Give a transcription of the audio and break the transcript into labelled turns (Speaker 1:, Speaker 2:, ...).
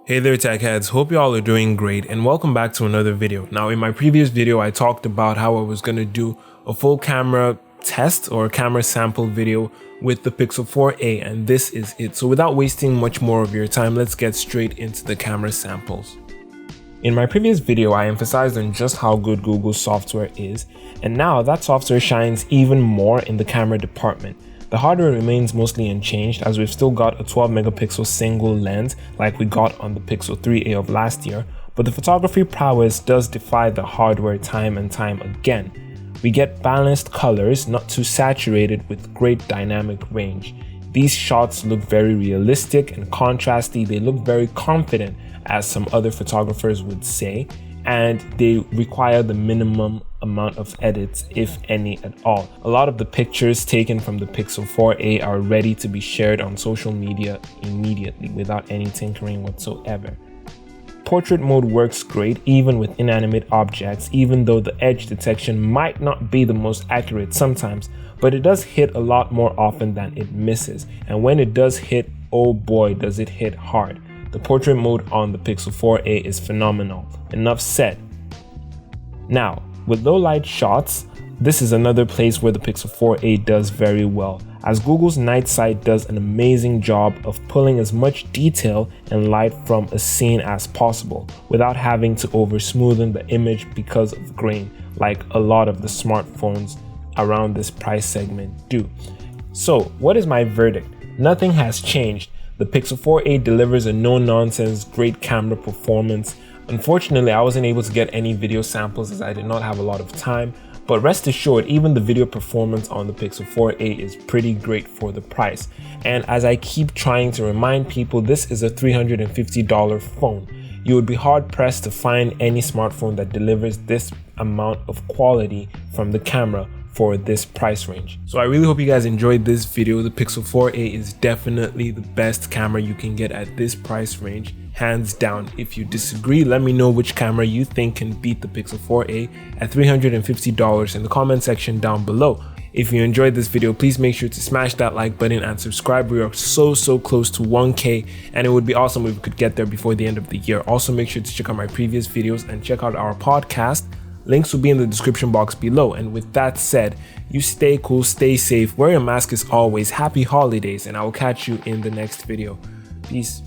Speaker 1: Hey there tech heads, hope y'all are doing great and welcome back to another video. Now in my previous video I talked about how I was going to do a full camera test or a camera sample video with the Pixel 4a, and this is it. So without wasting much more of your time, let's get straight into the camera samples. In my previous video I emphasized on just how good Google's software is, and now that software shines even more in the camera department. The hardware remains mostly unchanged as we've still got a 12 megapixel single lens like we got on the Pixel 3a of last year, but the photography prowess does defy the hardware time and time again. We get balanced colors, not too saturated, with great dynamic range. These shots look very realistic and contrasty. They look very confident, as some other photographers would say, and they require the minimum amount of edits, if any at all. A lot of the pictures taken from the Pixel 4a are ready to be shared on social media immediately without any tinkering whatsoever. Portrait mode works great even with inanimate objects, even though the edge detection might not be the most accurate sometimes, but it does hit a lot more often than it misses, and when it does hit, oh boy does it hit hard. The portrait mode on the Pixel 4a is phenomenal. Enough said. Now, with low light shots, this is another place where the Pixel 4a does very well, as Google's night sight does an amazing job of pulling as much detail and light from a scene as possible without having to over smoothen the image because of grain, like a lot of the smartphones around this price segment do. So, what is my verdict? Nothing has changed. The Pixel 4a delivers a no-nonsense, great camera performance. Unfortunately, I wasn't able to get any video samples as I did not have a lot of time, but rest assured, even the video performance on the Pixel 4a is pretty great for the price. And as I keep trying to remind people, this is a $350 phone. You would be hard-pressed to find any smartphone that delivers this amount of quality from the camera for this price range. So I really hope you guys enjoyed this video. The Pixel 4a is definitely the best camera you can get at this price range, hands down. If you disagree, let me know which camera you think can beat the Pixel 4a at $350 in the comment section down below. If you enjoyed this video, please make sure to smash that like button and subscribe. We are so close to 1K, and it would be awesome if we could get there before the end of the year. Also make sure to check out my previous videos and check out our podcast. Links will be in the description box below. And with that said, you stay cool, stay safe, wear your mask as always, happy holidays, and I will catch you in the next video. Peace.